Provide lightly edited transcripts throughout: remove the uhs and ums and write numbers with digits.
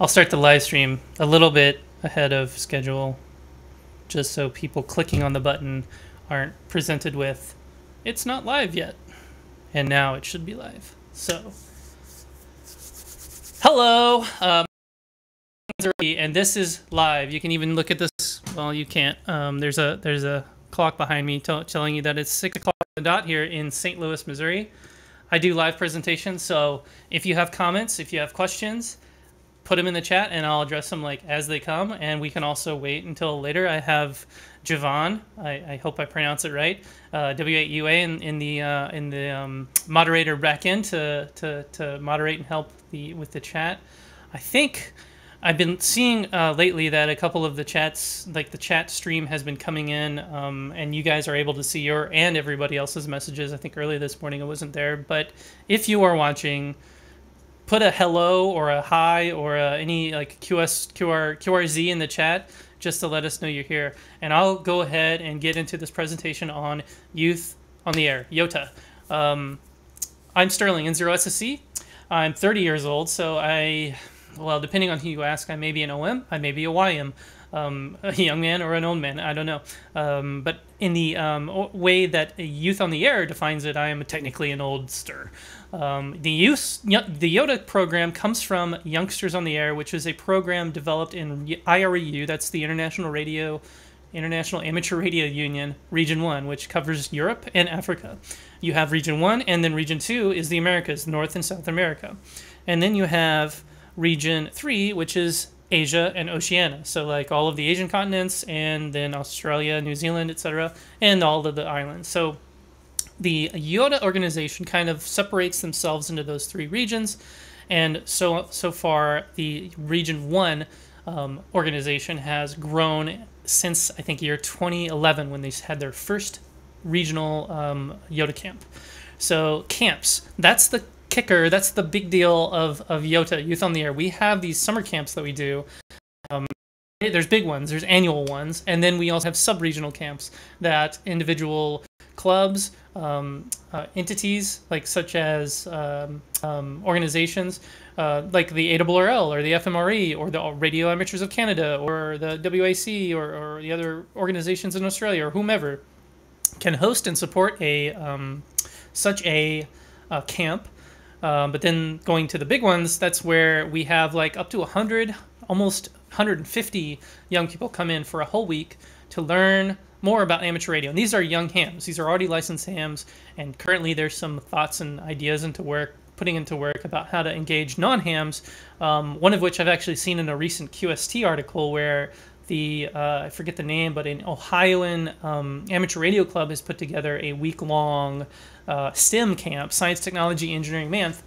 I'll start the live stream a little bit ahead of schedule, just so people clicking on the button aren't presented with, it's not live yet. And now it should be live. So, hello, and this is live. You can even look at this. Well, you can't. There's a clock behind me telling you that it's 6 o'clock on the dot here in St. Louis, Missouri. I do live presentations, so if you have comments, if you have questions, put them in the chat, and I'll address them like as they come. And we can also wait until later. I have Javon. I hope I pronounce it right. W8UA in the moderator backend to moderate and help with the chat. I think I've been seeing lately that a couple of the chats, like the chat stream, has been coming in, and you guys are able to see your and everybody else's messages. I think earlier this morning it wasn't there, but if you are watching, put a hello or a hi or any like QRZ in the chat just to let us know you're here. And I'll go ahead and get into this presentation on Youth on the Air, YOTA. I'm Sterling Mann, I'm 30 years old, so well, depending on who you ask, I may be an OM, I may be a YM, a young man or an old man, I don't know. But in the way that Youth on the Air defines it, I am technically an oldster. The YOTA program comes from Youngsters on the Air, which is a program developed in IARU, that's the International Amateur Radio Union, Region 1, which covers Europe and Africa. You have Region 1, and then Region 2 is the Americas, North and South America. And then you have Region 3, which is Asia and Oceania. So like all of the Asian continents, and then Australia, New Zealand, etc., and all of the islands. So the YOTA organization kind of separates themselves into those three regions. And so far, the Region 1 organization has grown since, I think, year 2011, when they had their first regional YOTA camp. So camps, that's the kicker, that's the big deal of YOTA, Youth on the Air. We have these summer camps that we do. There's big ones, there's annual ones, and then we also have sub-regional camps that individual clubs, entities, like such as organizations like the ARRL or the FMRE or the Radio Amateurs of Canada or the WAC or the other organizations in Australia or whomever, can host and support such a camp. But then going to the big ones, that's where we have like up to 100, almost 150 young people come in for a whole week to learn more about amateur radio. And these are young hams. These are already licensed hams. And currently there's some thoughts and ideas putting into work about how to engage non-hams. One of which I've actually seen in a recent QST article where I forget the name, but an Ohioan amateur radio club has put together a week-long STEM camp, science, technology, engineering, math,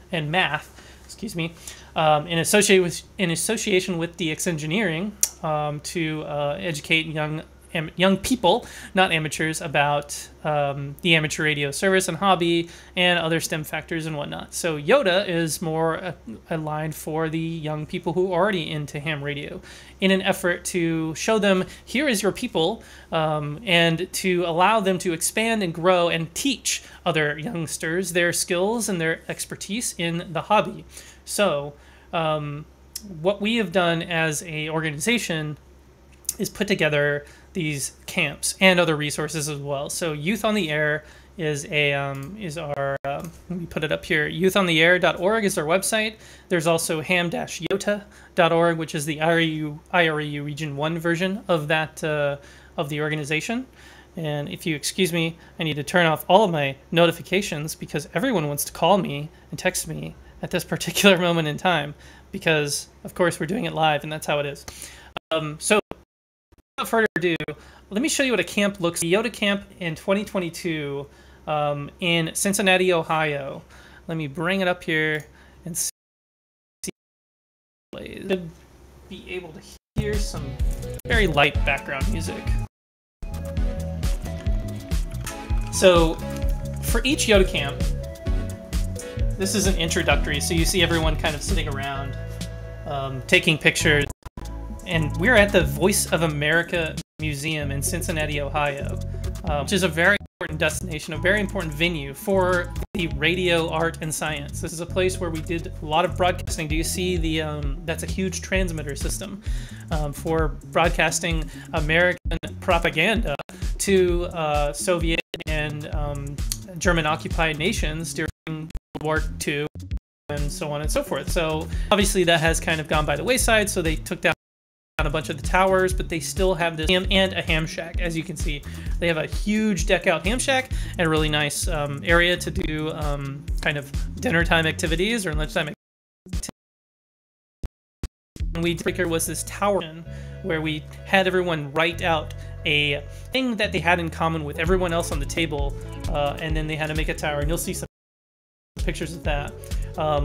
excuse me, in association with DX Engineering, to educate young people, not amateurs, about the amateur radio service and hobby and other STEM factors and whatnot. So YOTA is more aligned for the young people who are already into ham radio, in an effort to show them, here is your people, and to allow them to expand and grow and teach other youngsters their skills and their expertise in the hobby. So what we have done as a organization is put together these camps and other resources as well. So Youth on the Air is our let me put it up here. Youthontheair.org is our website. There's also ham-yota.org, which is the IARU Region 1 version of that of the organization. And if you excuse me, I need to turn off all of my notifications because everyone wants to call me and text me at this particular moment in time, because of course we're doing it live and that's how it is. So without further ado, let me show you what a camp looks like. YOTA camp in 2022 in Cincinnati, Ohio. Let me bring it up here and see. Should be able to hear some very light background music. So for each YOTA camp, this is an introductory. So you see everyone kind of sitting around, taking pictures. And we're at the Voice of America Museum in Cincinnati, Ohio, which is a very important destination, a very important venue for the radio, art, and science. This is a place where we did a lot of broadcasting. Do you see that's a huge transmitter system for broadcasting American propaganda to Soviet and German-occupied nations during World War II and so on and so forth. So obviously that has kind of gone by the wayside, so they took down a bunch of the towers, but they still have this and a ham shack. As you can see, they have a huge deck out ham shack and a really nice area to do kind of dinner time activities or lunchtime activities. Breaker was this tower where we had everyone write out a thing that they had in common with everyone else on the table, and then they had to make a tower, and you'll see some pictures of that.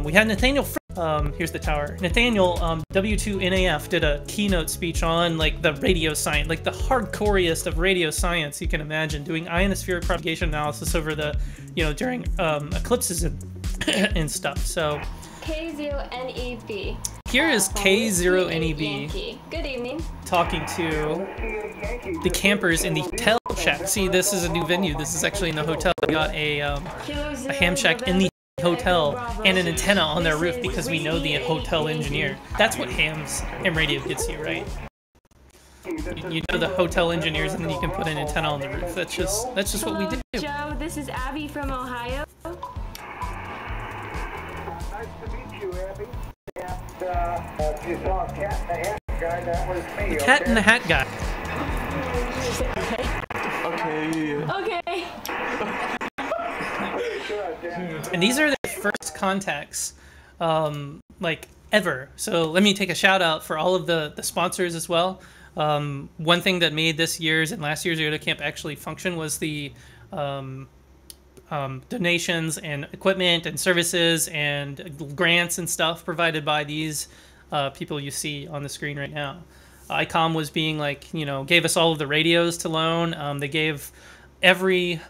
We had Nathaniel, here's the tower. Nathaniel, W2NAF, did a keynote speech on like the radio science, like the hardcoreiest of radio science you can imagine, doing ionospheric propagation analysis over the, during eclipses and stuff. So K0NEB. Here is K0NEB Good evening. talking to the campers in the hotel shack. See, this is a new venue. This is actually in the hotel. We got a ham shack in the hotel and an antenna on their roof because we know the hotel engineer. That's what ham radio gets you, right? You know the hotel engineers, and then you can put an antenna on the roof. That's just what we do. Joe, this is Abby from Ohio. Nice to meet you, Abby. And if you saw a cat in the hat guy, that was me. The cat in the hat guy. Okay. And these are the first contacts, like ever. So let me take a shout out for all of the sponsors as well. One thing that made this year's and last year's YOTA camp actually function was the donations and equipment and services and grants and stuff provided by these people you see on the screen right now. ICOM was being like, gave us all of the radios to loan. They gave every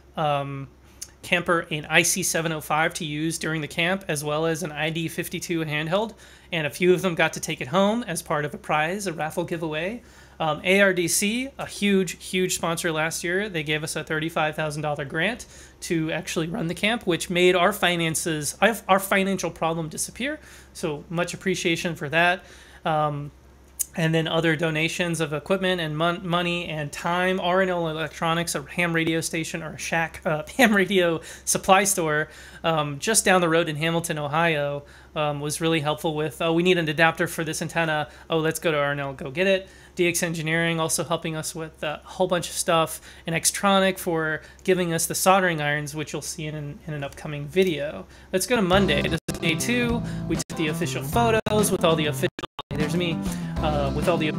camper an IC705 to use during the camp, as well as an ID52 handheld, and a few of them got to take it home as part of a prize, a raffle giveaway. ARDC, a huge sponsor last year, they gave us a $35,000 grant to actually run the camp, which made our financial problem disappear. So much appreciation for that. And then other donations of equipment and money and time. R&L Electronics, a ham radio station or a shack, ham radio supply store just down the road in Hamilton, Ohio, was really helpful with, we need an adapter for this antenna. Let's go to R&L, go get it. DX Engineering also helping us with a whole bunch of stuff. And Xtronic for giving us the soldering irons, which you'll see in an upcoming video. Let's go to Monday. This is day 2. We took the official photos with all the official, there's me, with all the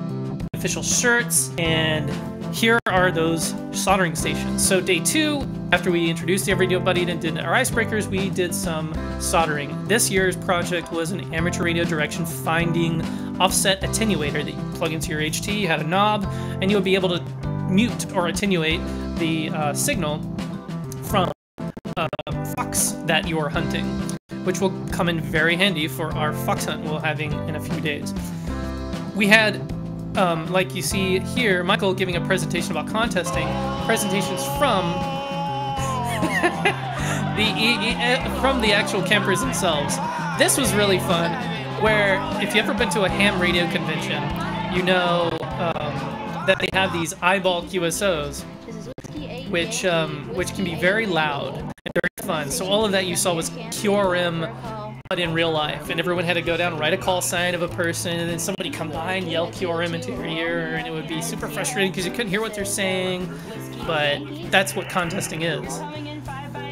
official shirts, and here are those soldering stations. So day 2, after we introduced the Radio Buddy and did our icebreakers, we did some soldering. This year's project was an amateur radio direction finding offset attenuator that you plug into your HT. You had a knob, and you would be able to mute or attenuate the signal from fox that you are hunting, which will come in very handy for our fox hunt we're having in a few days. We had, like you see here, Michael giving a presentation about contesting, presentations from the actual campers themselves. This was really fun, where if you've ever been to a ham radio convention, you know that they have these eyeball QSOs, which can be very loud and very fun. So all of that you saw was QRM but in real life, and everyone had to go down and write a call sign of a person, and then somebody come by and yell QRM into your ear, and it would be super frustrating because you couldn't hear what they're saying, but that's what contesting is.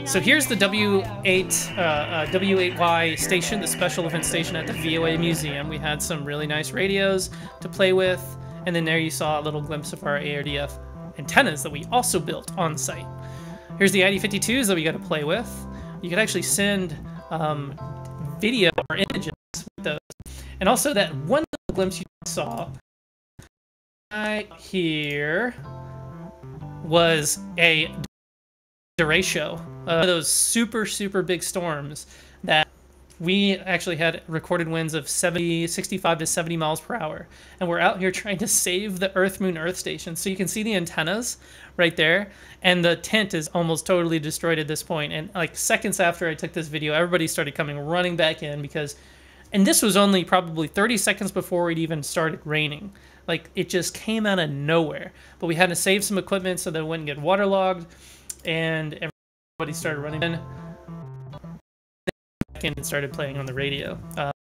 So here's the W8Y station, the special event station at the VOA Museum. We had some really nice radios to play with, and then there you saw a little glimpse of our ARDF antennas that we also built on site. Here's the ID52s that we got to play with. You could actually send video or images with those. And also that one little glimpse you saw right here was a derecho. Those super big storms that we actually had recorded winds of 65 to 70 miles per hour. And we're out here trying to save the Earth, Moon, Earth station. So you can see the antennas right there. And the tent is almost totally destroyed at this point. And like seconds after I took this video, everybody started coming running back in because, and this was only probably 30 seconds before it even started raining. Like it just came out of nowhere. But we had to save some equipment so that it wouldn't get waterlogged. And everybody started running in. And started playing on the radio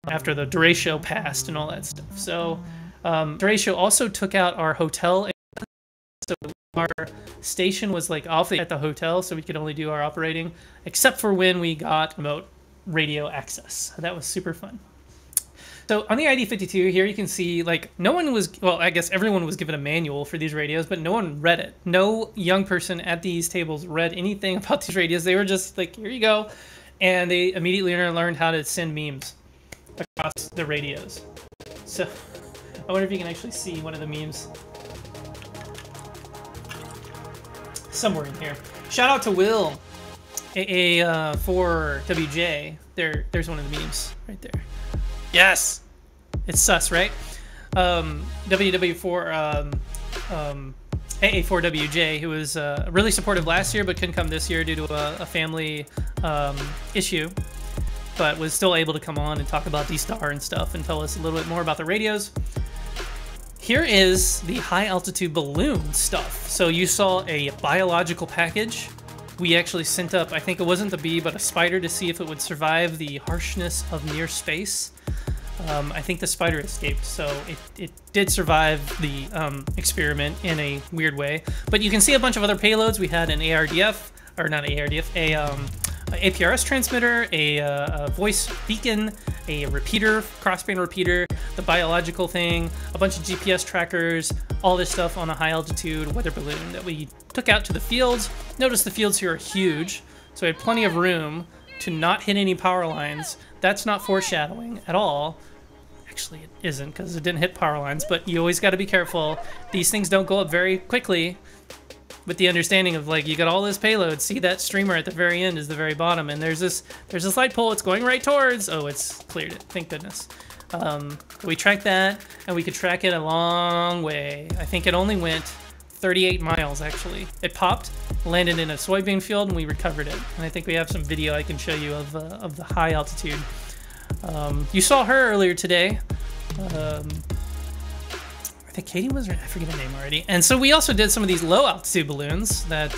after the derecho passed and all that stuff. So derecho also took out our hotel. So our station was like off at the hotel, so we could only do our operating, except for when we got remote radio access. That was super fun. So on the ID52 here, you can see like no one was, well, I guess everyone was given a manual for these radios, but no one read it. No young person at these tables read anything about these radios. They were just like, here you go. And they immediately learned how to send memes across the radios. So I wonder if you can actually see one of the memes somewhere in here. Shout out to Will, AA4WJ. There's one of the memes right there. Yes, it's sus, right? WW4 AA4WJ, who was really supportive last year but couldn't come this year due to a family issue, but was still able to come on and talk about D-Star and stuff and tell us a little bit more about the radios. Here is the high altitude balloon stuff. So you saw a biological package. We actually sent up, I think it wasn't the bee, but a spider to see if it would survive the harshness of near space. I think the spider escaped, so it did survive the experiment in a weird way. But you can see a bunch of other payloads. We had an ARDF, or not ARDF, a APRS transmitter, a voice beacon, a repeater, crossband repeater, the biological thing, a bunch of GPS trackers, all this stuff on a high altitude weather balloon that we took out to the fields. Notice the fields here are huge, so we had plenty of room to not hit any power lines. That's not foreshadowing at all. Actually, it isn't because it didn't hit power lines, but you always got to be careful. These things don't go up very quickly with the understanding of like, you got all this payload. See that streamer at the very end is the very bottom, and there's this light pole it's going right towards. Oh, it's cleared it. Thank goodness. We tracked that, and we could track it a long way. I think it only went 38 miles, actually. It popped, landed in a soybean field, and we recovered it. And I think we have some video I can show you of the high altitude. You saw her earlier today. I think Katie was, I forget her name already. And so we also did some of these low altitude balloons that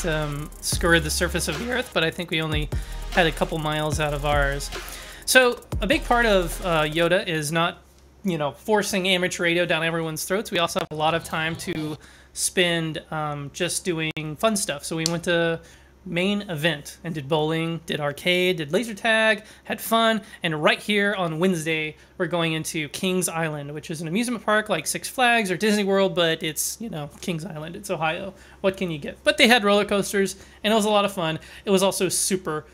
scoured the surface of the Earth, but I think we only had a couple miles out of ours. So a big part of YOTA is not, forcing amateur radio down everyone's throats. We also have a lot of time to spend just doing fun stuff. So we went to main event and did bowling, did arcade, did laser tag, had fun, and right here on Wednesday we're going into Kings Island, which is an amusement park like Six Flags or Disney World, but it's Kings Island, it's Ohio. What can you get? But they had roller coasters and it was a lot of fun. It was also super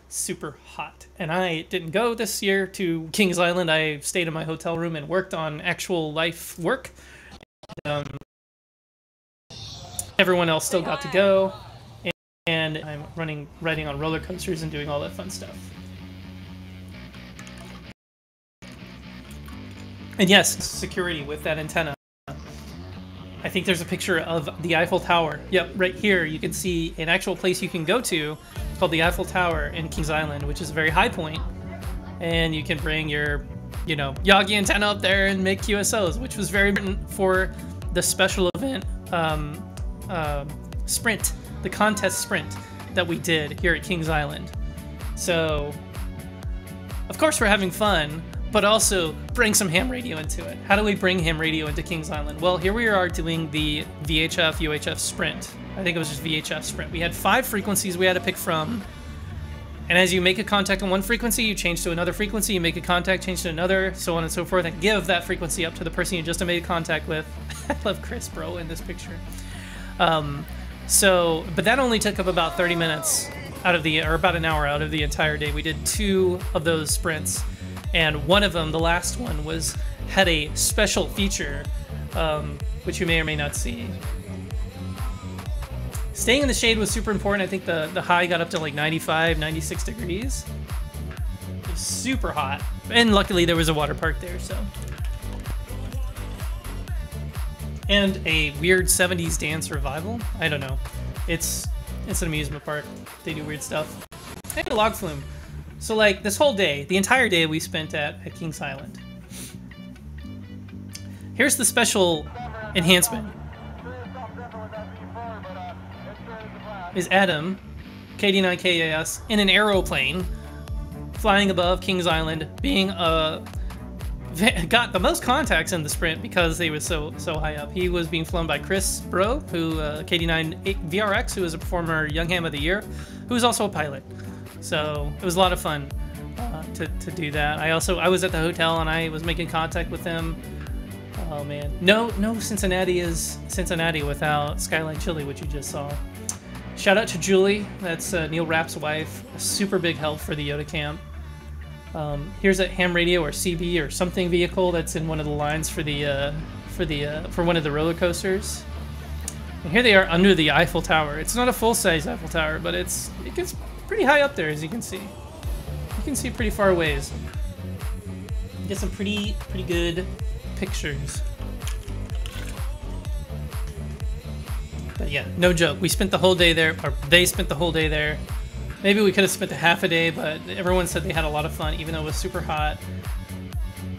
hot, and I didn't go this year to Kings Island. I stayed in my hotel room and worked on actual life work. Everyone else still got to go. And I'm riding on roller coasters and doing all that fun stuff. And yes, security with that antenna. I think there's a picture of the Eiffel Tower. Yep, right here you can see an actual place you can go to called the Eiffel Tower in Kings Island, which is a very high point. And you can bring your, Yagi antenna up there and make QSOs, which was very important for the special event sprint. The contest sprint that we did here at Kings Island. So, of course we're having fun, but also bring some ham radio into it. How do we bring ham radio into Kings Island? Well, here we are doing the VHF, UHF sprint. I think it was just VHF sprint. We had 5 frequencies we had to pick from. And as you make a contact on one frequency, you change to another frequency, you make a contact, change to another, so on and so forth, and give that frequency up to the person you just made contact with. I love Chris, bro, in this picture. But that only took up about 30 minutes or about an hour out of the entire day. We did 2 of those sprints, and one of them, the last one, had a special feature, which you may or may not see. Staying in the shade was super important. I think the high got up to like 95, 96 degrees. It was super hot. And luckily there was a water park there, so. And a weird 70s dance revival. I don't know. It's an amusement park. They do weird stuff. And a log flume. So like this whole day, the entire day we spent at Kings Island. Here's the special enhancement. Is Adam, KD9KAS, in an aeroplane, flying above Kings Island, being got the most contacts in the sprint because they were so high up. He was being flown by Chris Bro, who KD9 VRX, who was a former Young Ham of the Year, who was also a pilot. So it was a lot of fun to do that. I was at the hotel and I was making contact with them. Oh man, no Cincinnati is Cincinnati without Skyline Chili, which you just saw. Shout out to Julie, that's Neil Rapp's wife, a super big help for the YOTA camp. Here's a ham radio or CB or something vehicle that's in one of the lines for one of the roller coasters. And here they are under the Eiffel Tower. It's not a full-size Eiffel Tower, but it gets pretty high up there, as you can see. You can see pretty far ways. Get some pretty good pictures. But yeah, no joke. We spent the whole day there, or they spent the whole day there. Maybe we could have spent a half a day, but everyone said they had a lot of fun, even though it was super hot.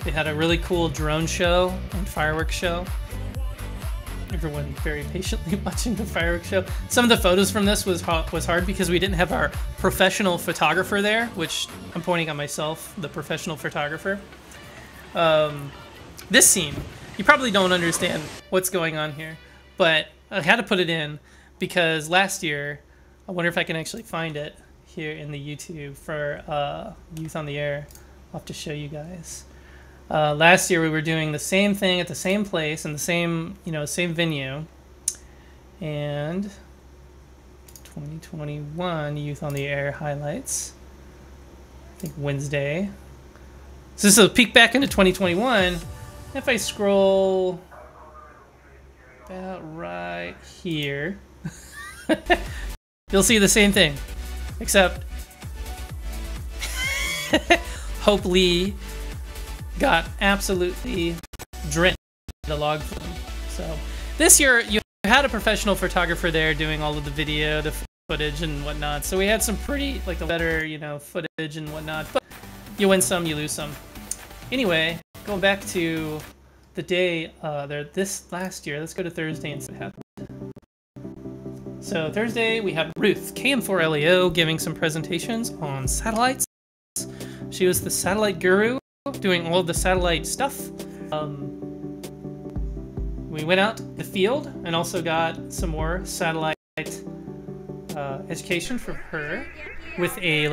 They had a really cool drone show and fireworks show. Everyone very patiently watching the fireworks show. Some of the photos from this was hard because we didn't have our professional photographer there, which I'm pointing at myself, the professional photographer. This scene, you probably don't understand what's going on here, but I had to put it in because last year, I wonder if I can actually find it here in the YouTube for Youth on the Air. I'll have to show you guys. Last year we were doing the same thing at the same place in the same venue, and 2021 Youth on the Air highlights. I think Wednesday. So this is a peek back into 2021. If I scroll about right here, you'll see the same thing, except Hope Lee got absolutely drenched in the log flume. So this year you had a professional photographer there doing all of the video, the footage and whatnot. So we had some pretty better, footage and whatnot. But you win some, you lose some. Anyway, going back to the day this last year, let's go to Thursday and see what happened. So Thursday we have Ruth, KM4LEO, giving some presentations on satellites. She was the satellite guru, doing all of the satellite stuff. We went out the field and also got some more satellite education for her with a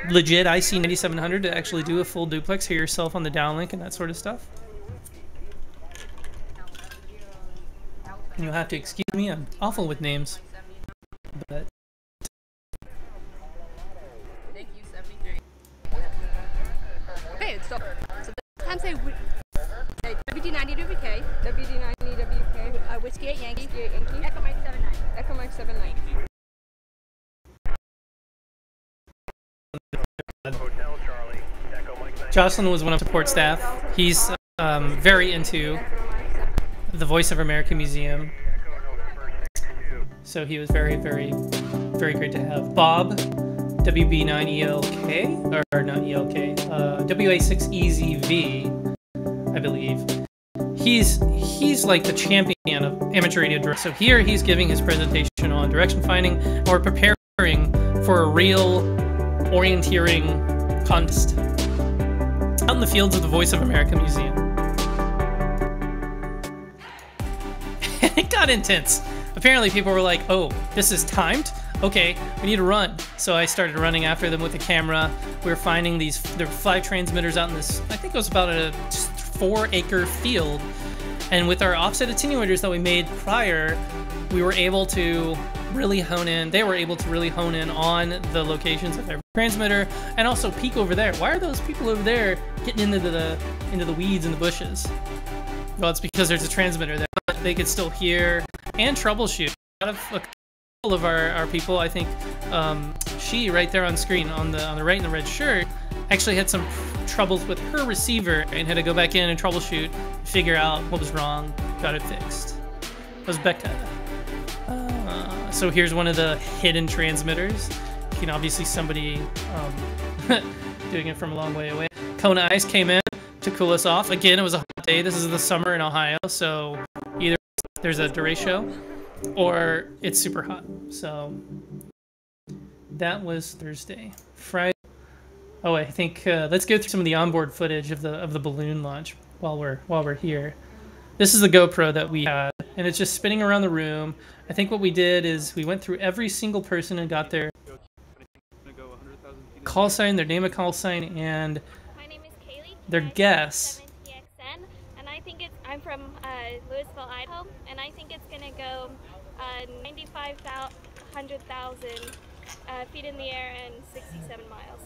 legit IC9700 to actually do a full duplex, hear yourself on the downlink and that sort of stuff. And you'll have to excuse me, I'm awful with names. But thank you, 73. Okay, so this time say WD90WK, WD90WK, Whiskey 8 Yankee, Echo Mike 79. Echo Mike 79. Jocelyn was one of the support staff. He's very into the Voice of America Museum. So he was very, very, very great to have. Bob, WB9ELK, or not ELK, WA6EZV, I believe. He's like the champion of amateur radio direct. So here he's giving his presentation on direction finding, or preparing for a real orienteering contest out in the fields of the Voice of America Museum. It got intense. Apparently people were like, oh, this is timed? Okay, we need to run. So I started running after them with the camera. We were finding there were 5 transmitters out in this, I think it was about a 4-acre field. And with our offset attenuators that we made prior, we were able to really hone in, they were able to really hone in on the locations of every transmitter and also peek over there. Why are those people over there getting into the weeds and the bushes? Well, it's because there's a transmitter there, but they could still hear and troubleshoot. A couple of our people, I think she right there on screen on the right in the red shirt actually had some troubles with her receiver and had to go back in and troubleshoot, figure out what was wrong, got it fixed. It was Becca. So here's one of the hidden transmitters. You can obviously somebody doing it from a long way away. Kona Ice came in to cool us off. Again, it was a hot day. This is the summer in Ohio, so either there's a derecho or it's super hot. So that was Thursday. Friday. Oh, I think let's go through some of the onboard footage of the balloon launch while we're here. This is the GoPro that we had, and it's just spinning around the room. I think what we did is we went through every single person and got their call sign, their name of call sign, and my name is Kaylee. their guess. And I think I'm from Louisville, Idaho, and I think it's gonna go 95,000 feet in the air and 67 miles.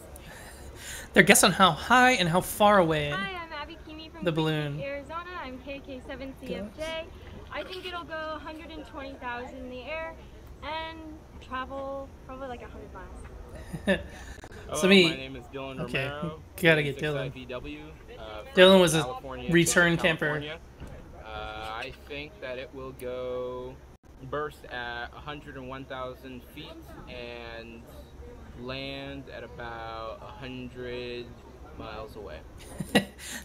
Their guess on how high and how far away. Hi, I'm Abby Kimi from the balloon. Arizona. I'm KK7CFJ. I think it'll go 120,000 in the air and travel probably like 100 miles. Hello, my name is Dylan Romero. Gotta get Dylan. VW, Dylan was California, a return California. I think that it will go burst at 101,000 feet and land at about 100 miles away.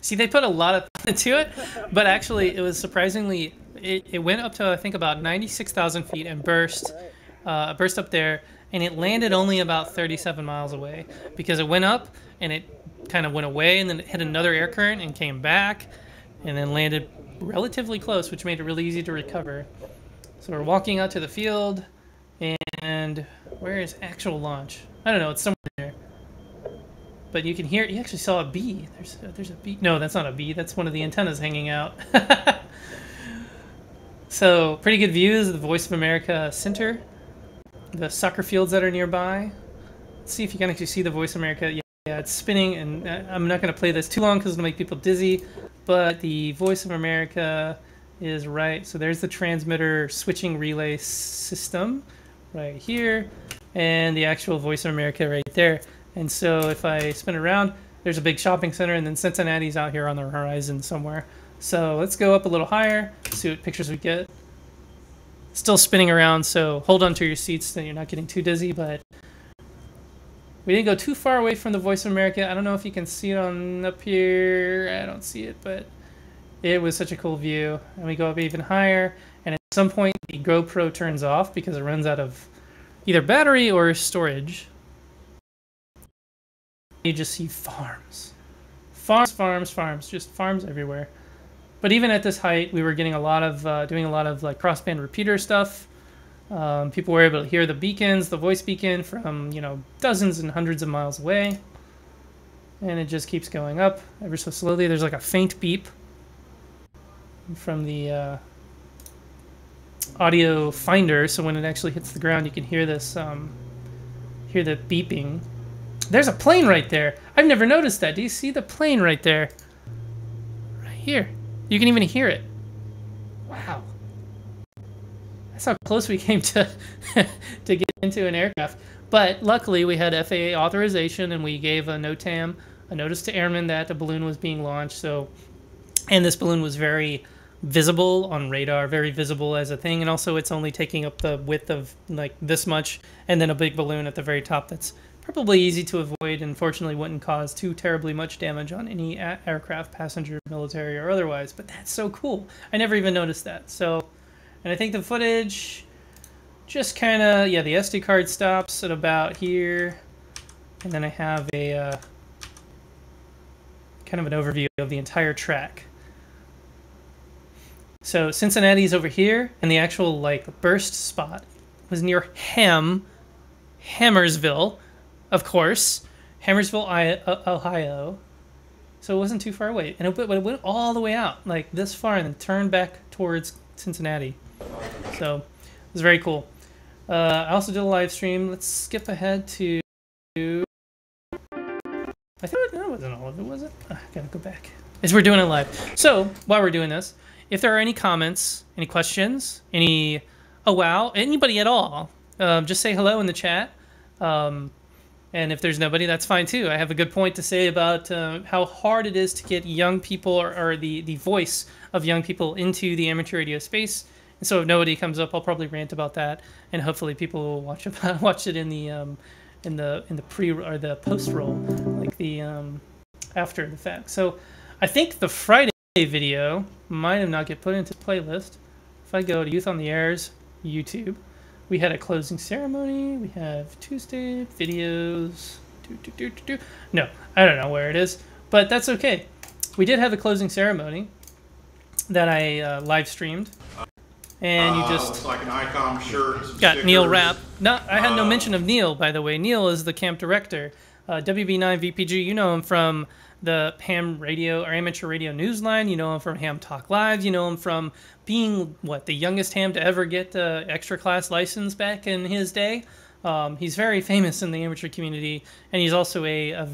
See, they put a lot of into it, but actually it was surprisingly, it went up to I think about 96,000 feet and burst up there, and it landed only about 37 miles away because it went up and it kind of went away and then it hit another air current and came back and then landed relatively close, which made it really easy to recover. So we're walking out to the field, and where is actual launch? I don't know, it's somewhere there. But you can hear, you actually saw a bee. There's a bee. No, that's not a bee. That's one of the antennas hanging out. So pretty good views of the Voice of America Center. The soccer fields that are nearby. Let's see if you can actually see the Voice of America. Yeah, it's spinning, and I'm not going to play this too long because it'll make people dizzy. But the Voice of America is right. So there's the transmitter switching relay system right here, and the actual Voice of America right there. And so if I spin around, there's a big shopping center, and then Cincinnati's out here on the horizon somewhere. So let's go up a little higher, see what pictures we get. Still spinning around, so hold on to your seats so you're not getting too dizzy, but we didn't go too far away from the Voice of America. I don't know if you can see it on up here. I don't see it, but it was such a cool view. And we go up even higher, and at some point the GoPro turns off because it runs out of either battery or storage. You just see farms. Farms, farms, farms. Just farms everywhere. But even at this height, we were getting a lot of, doing a lot of like crossband repeater stuff. People were able to hear the beacons, the voice beacon from, you know, dozens and hundreds of miles away. And it just keeps going up ever so slowly. There's like a faint beep from the audio finder. So when it actually hits the ground, you can hear this, hear the beeping. There's a plane right there. I've never noticed that. Do you see the plane right there? Right here. You can even hear it. Wow. That's how close we came to to get into an aircraft. But luckily we had FAA authorization, and we gave a NOTAM, a notice to airmen that a balloon was being launched. So, and this balloon was very visible on radar, very visible as a thing, and also it's only taking up the width of like this much, and then a big balloon at the very top that's probably easy to avoid and fortunately wouldn't cause too terribly much damage on any aircraft, passenger, military, or otherwise. But that's so cool. I never even noticed that. So, and I think the footage just kind of, yeah, the SD card stops at about here. And then I have a kind of an overview of the entire track. So Cincinnati's over here, and the actual like burst spot was near Hammersville, of course, Hammersville, Ohio. So it wasn't too far away, and it went all the way out, like this far, and then turned back towards Cincinnati. So it was very cool. I also did a live stream. Let's skip ahead to. I thought that wasn't all of it, was it? I gotta go back. As we're doing it live. So while we're doing this, if there are any comments, any questions, any, oh wow, anybody at all, just say hello in the chat. And if there's nobody, that's fine too. I have a good point to say about how hard it is to get young people or the voice of young people into the amateur radio space. And so if nobody comes up, I'll probably rant about that, and hopefully people will watch it in the pre or the post roll, like the after the fact. So I think the Friday video might have not get put into the playlist. If I go to Youth on the Air's YouTube, we had a closing ceremony. We have Tuesday videos. No, I don't know where it is, but that's okay. We did have a closing ceremony that I live streamed, and you just looks like an ICOM shirt. Got Neil Rapp. No, I had no mention of Neil, by the way. Neil is the camp director. WB9 VPG, you know him from the Ham Radio or Amateur Radio Newsline. You know him from Ham Talk Live. You know him from being, the youngest ham to ever get the extra class license back in his day. He's very famous in the amateur community, and he's also a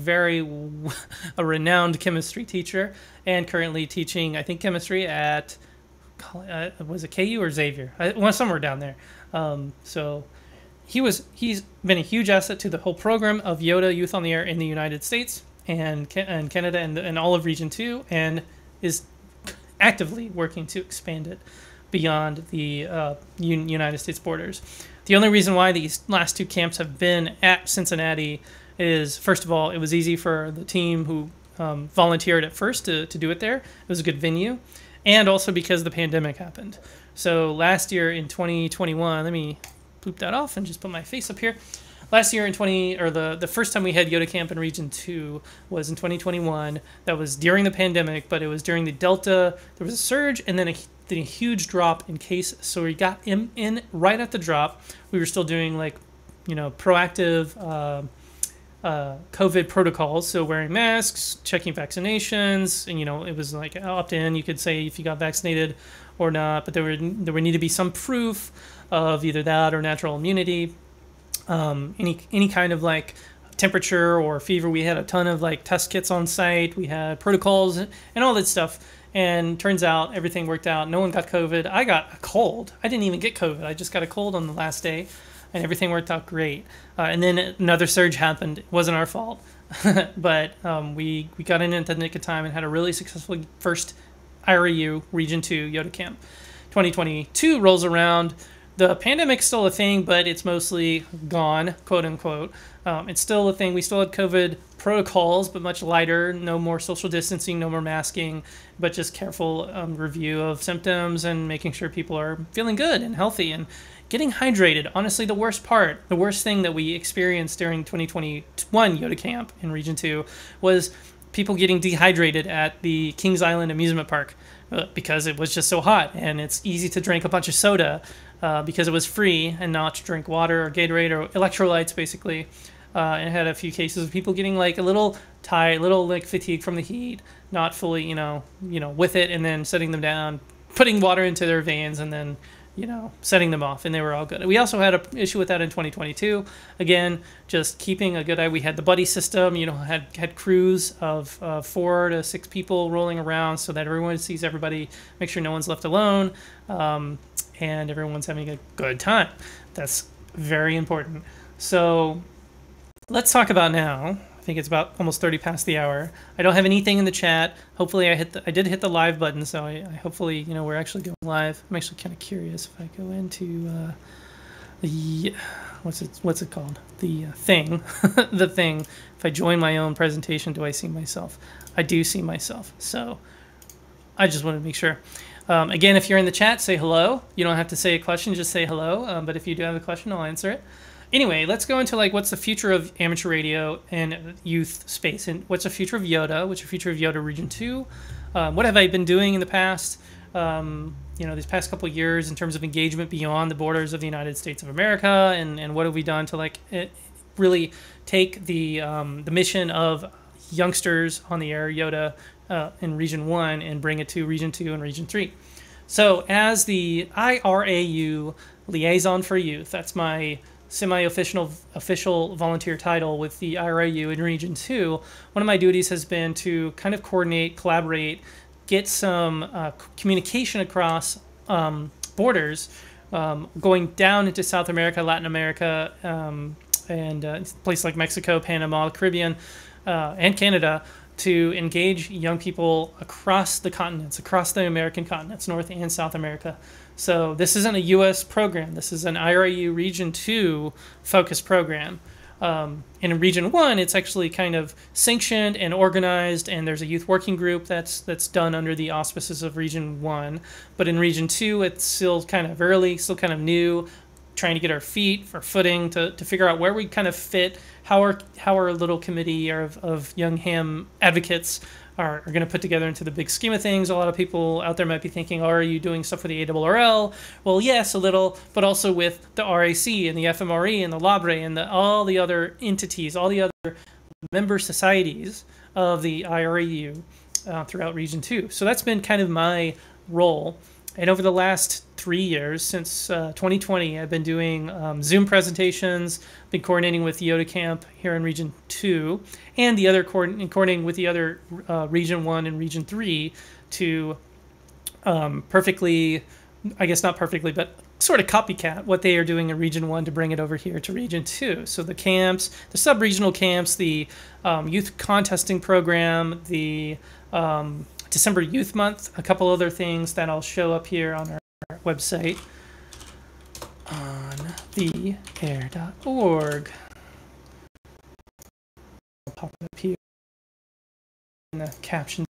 renowned chemistry teacher, and currently teaching, I think, chemistry at, was it KU or Xavier? Somewhere down there. So he's been a huge asset to the whole program of YOTA, Youth on the Air, in the United States and Canada and all of Region 2, and is actively working to expand it beyond the United States borders. The only reason why these last two camps have been at Cincinnati is, first of all, it was easy for the team who volunteered at first to do it there. It was a good venue, and also because the pandemic happened. So last year in 2021, let me poop that off and just put my face up here. Last year in the first time we had YOTA Camp in Region 2 was in 2021. That was during the pandemic, but it was during the Delta. There was a surge and then a huge drop in cases. So we got in right at the drop. We were still doing proactive COVID protocols. So wearing masks, checking vaccinations, and it was like opt-in. You could say if you got vaccinated or not, but there would need to be some proof of either that or natural immunity. Any kind of temperature or fever. We had a ton of test kits on site. We had protocols and all that stuff. And turns out everything worked out. No one got COVID. I got a cold. I didn't even get COVID. I just got a cold on the last day, and everything worked out great. And then another surge happened. It wasn't our fault, but we got in at the nick of time and had a really successful first IARU Region 2 YOTA Camp. 2022 rolls around. The pandemic's still a thing, but it's mostly gone, quote unquote. It's still a thing. We still had COVID protocols, but much lighter. No more social distancing, no more masking, but just careful review of symptoms and making sure people are feeling good and healthy and getting hydrated. Honestly, the worst thing that we experienced during 2021 YOTA Camp in Region 2 was people getting dehydrated at the Kings Island amusement park because it was just so hot, and it's easy to drink a bunch of soda because it was free and not to drink water or Gatorade or electrolytes, basically. And had a few cases of people getting a little tired, fatigued from the heat, not fully, with it, and then setting them down, putting water into their veins, and then, setting them off, and they were all good. We also had an issue with that in 2022. Again, just keeping a good eye. We had the buddy system, had crews of 4 to 6 people rolling around so that everyone sees everybody, make sure no one's left alone, and everyone's having a good time. That's very important. So let's talk about now. I think it's about almost 30 past the hour. I don't have anything in the chat. Hopefully I did hit the live button, so I hopefully, we're actually going live. I'm actually kind of curious if I go into the what's it called? The thing. The thing. If I join my own presentation, do I see myself? I do see myself. So I just want to make sure. Again, if you're in the chat, say hello. You don't have to say a question, just say hello. But if you do have a question, I'll answer it. Anyway, let's go into what's the future of amateur radio and youth space, and what's the future of YOTA, what's the future of YOTA Region 2, what have I been doing in the past, these past couple of years in terms of engagement beyond the borders of the United States of America, and what have we done to really take the mission of youngsters on the air YOTA in Region 1 and bring it to Region 2 and Region 3. So as the IARU liaison for youth, that's my semi-official volunteer title with the IARU in Region 2, one of my duties has been to kind of coordinate, collaborate, get some communication across borders going down into South America, Latin America, and places like Mexico, Panama, Caribbean, and Canada, to engage young people across the continents, across the American continents, North and South America. So this isn't a U.S. program. This is an IARU Region 2 focused program. In Region 1, it's actually kind of sanctioned and organized, and there's a youth working group that's done under the auspices of Region 1. But in Region 2, it's still kind of early, still kind of new, trying to get our footing to figure out where we kind of fit, how our little committee of young ham advocates are going to put together into the big scheme of things. A lot of people out there might be thinking, oh, are you doing stuff with the ARRL? Well, yes, a little, but also with the RAC and the FMRE and the LABRE and all the other entities, all the other member societies of the IARU throughout Region 2. So that's been kind of my role. And over the last 3 years, since 2020, I've been doing Zoom presentations, been coordinating with YOTA Camp here in Region 2, and the other coordinating with the other Region 1 and Region 3 to perfectly, I guess not perfectly, but sort of copycat what they are doing in Region 1 to bring it over here to Region 2. So the camps, the sub-regional camps, the youth contesting program, the December Youth Month, a couple other things that I'll show up here on our website on theair.org. I'll pop it up here in the caption.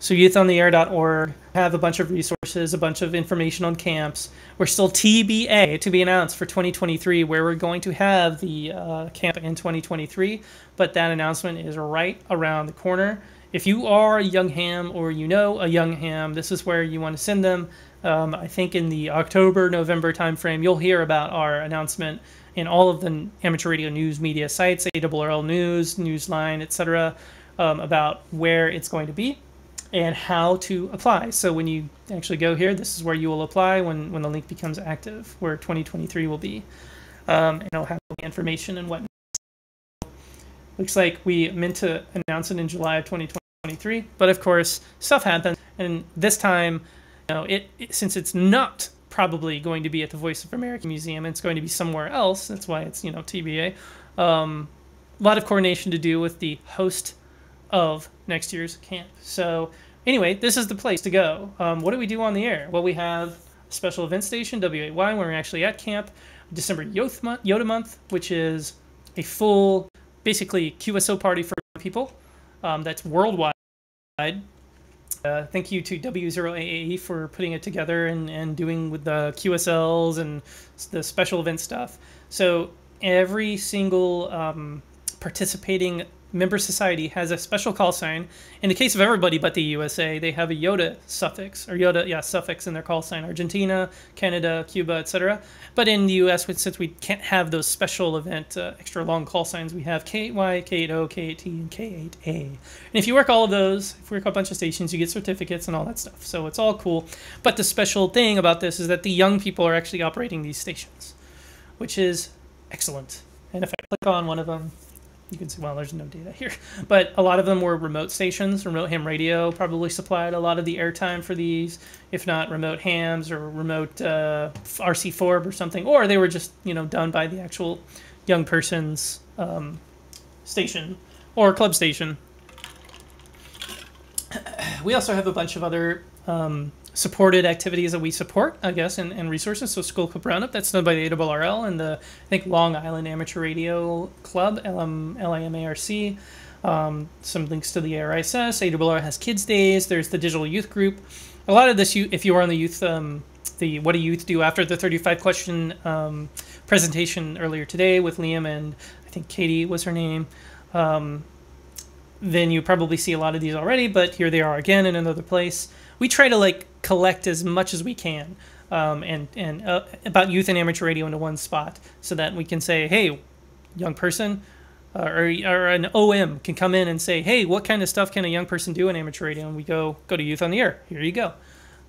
So youthontheair.org have a bunch of resources, a bunch of information on camps. We're still TBA, to be announced, for 2023, where we're going to have the camp in 2023, but that announcement is right around the corner. If you are a young ham or you know a young ham, this is where you want to send them. I think in the October-November timeframe, you'll hear about our announcement in all of the amateur radio news media sites, ARRL News, Newsline, etc., about where it's going to be and how to apply. So when you actually go here, this is where you will apply when the link becomes active, where 2023 will be. And it'll have the information and whatnot. Looks like we meant to announce it in July of 2023, but of course, stuff happens. And this time, since it's not probably going to be at the Voice of America Museum, it's going to be somewhere else. That's why it's, TBA. A lot of coordination to do with the host of next year's camp. So anyway, this is the place to go. What do we do on the air? Well, we have a special event station, WAY, when we're actually at camp. December YOTA month, which is a full, basically QSO party for people. That's worldwide. Thank you to W0AAE for putting it together and doing with the QSLs and the special event stuff. So every single participating member society has a special call sign. In the case of everybody but the USA, they have a YOTA suffix, suffix in their call sign. Argentina, Canada, Cuba, etc. But in the US, since we can't have those special event extra long call signs, we have K8Y, K8O, K8T, and K8A. And if you work all of those, if you work a bunch of stations, you get certificates and all that stuff. So it's all cool. But the special thing about this is that the young people are actually operating these stations, which is excellent. And if I click on one of them, you can see, well, there's no data here, but a lot of them were remote stations. Remote ham radio probably supplied a lot of the airtime for these, if not remote hams or remote RC4 or something, or they were just, done by the actual young person's station or club station. We also have a bunch of other supported activities that we support, I guess, and resources. So School Club Roundup, that's done by the ARRL and the, I think, Long Island Amateur Radio Club, LIMARC. Some links to the ARISS. ARRL has Kids Days. There's the Digital Youth Group. A lot of this, if you were on the youth, the What Do Youth Do after the 35-question presentation earlier today with Liam and I think Katie was her name, then you probably see a lot of these already, but here they are again in another place. We try to collect as much as we can and about youth and amateur radio into one spot so that we can say, hey, young person or an OM can come in and say, hey, what kind of stuff can a young person do in amateur radio? And we go to Youth on the Air. Here you go.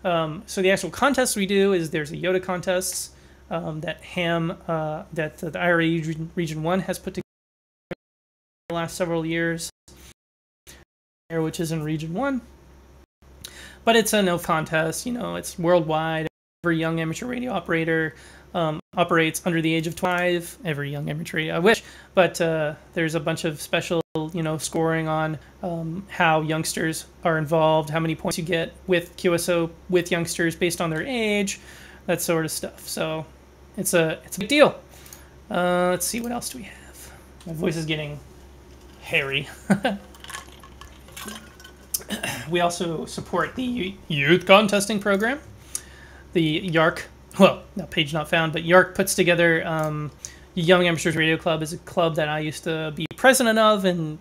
So the actual contests we do is there's a YOTA contests that the IRA Region 1 has put together the last several years, which is in Region 1. But it's a no contest, it's worldwide. every young amateur radio operator operates under the age of 25. Every young amateur radio, I wish, but there's a bunch of special, scoring on how youngsters are involved, how many points you get with QSO with youngsters based on their age, that sort of stuff. So it's a big deal. Let's see, what else do we have? My voice is getting hairy. We also support the youth contesting program. The YARC, page not found, but YARC puts together Young Amateurs Radio Club is a club that I used to be president of, and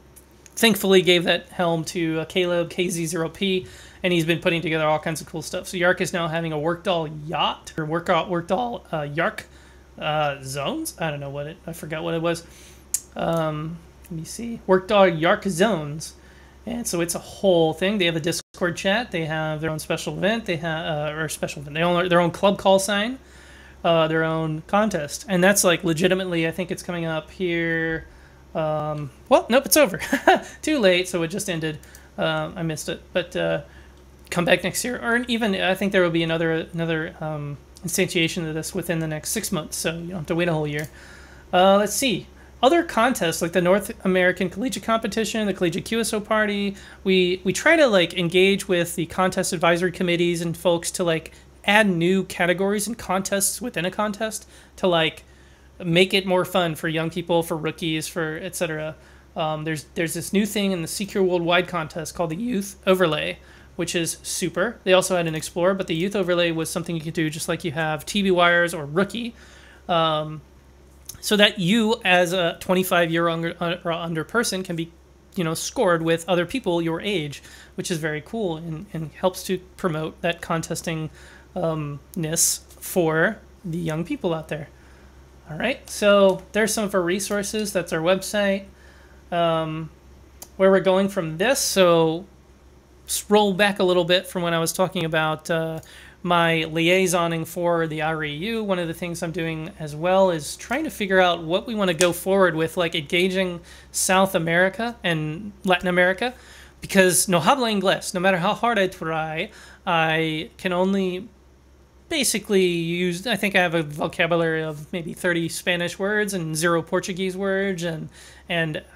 thankfully gave that helm to Caleb KZ0P, and he's been putting together all kinds of cool stuff. So YARC is now having a Workdoll yacht, or Workdoll YARC zones. I don't know I forgot what it was. Let me see. Workdoll YARC zones. And so it's a whole thing. They have a Discord chat. They have their own special event. They have They own their own club call sign, their own contest, and that's like legitimately. I think it's coming up here. Nope, it's over. Too late. So it just ended. I missed it. But come back next year, or even I think there will be another instantiation of this within the next 6 months. So you don't have to wait a whole year. Let's see. Other contests like the North American Collegiate Competition, the Collegiate QSO Party, we try to like engage with the contest advisory committees and folks to like add new categories and contests within a contest to like make it more fun for young people, for rookies, for etc. There's this new thing in the Secure Worldwide contest called the Youth Overlay, which is super. They also had an Explorer, but the Youth Overlay was something you could do just like you have TV Wires or Rookie. So that you, as a 25-year or under person, can be, scored with other people your age, which is very cool and helps to promote that contesting-ness for the young people out there. All right, so there's some of our resources. That's our website. Where we're going from this, so scroll back a little bit from when I was talking about my liaisoning for the IARU. One of the things I'm doing as well is trying to figure out what we want to go forward with, like engaging South America and Latin America, because no habla inglés. No matter how hard I try, I can only basically use, I think I have a vocabulary of maybe 30 Spanish words and 0 Portuguese words, and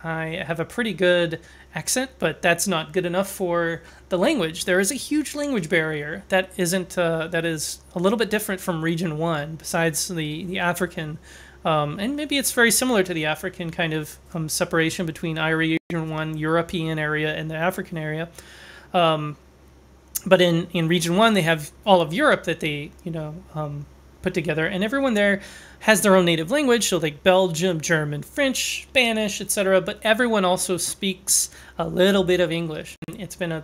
I have a pretty good accent, but that's not good enough for the language. There is a huge language barrier that isn't that is a little bit different from Region 1, besides the African, and maybe it's very similar to the African kind of separation between Region 1, European area, and the African area. But in Region 1, they have all of Europe that they, put together, and everyone there has their own native language, so like Belgium, German, French, Spanish, etc. But everyone also speaks a little bit of English. And it's been a,